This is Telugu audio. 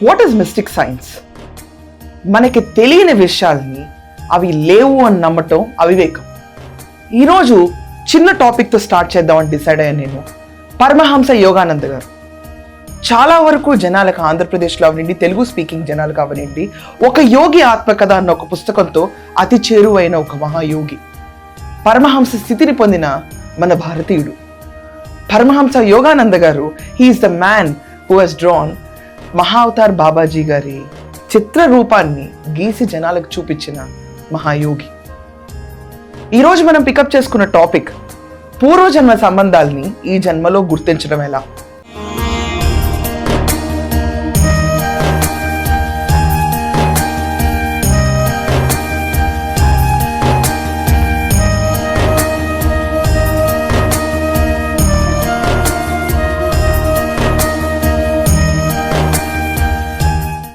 What is mystic science? మనకి తెలియని విషయాల్ని అవి లేవు అని నమ్మటం అవివేకం. ఈరోజు చిన్న టాపిక్తో స్టార్ట్ చేద్దామని డిసైడ్ అయ్యాను నేను. పరమహంస యోగానంద గారు. చాలా వరకు జనాలకు ఆంధ్రప్రదేశ్లో అవనండి, తెలుగు స్పీకింగ్ జనాలకు అవనండి, ఒక యోగి ఆత్మకథ అన్న ఒక పుస్తకంతో అతి చేరువైన ఒక మహాయోగి, పరమహంస స్థితిని పొందిన మన భారతీయుడు పరమహంస యోగానంద గారు. He is the man who has drawn Mahavatar Babaji గారి చిత్ర రూపాన్ని గీసి జనాలకు చూపించిన మహాయోగి. ఈరోజు మనం పికప్ చేసుకున్న టాపిక్ పూర్వజన్మ సంబంధాల్ని ఈ జన్మలో గుర్తించడం ఎలా.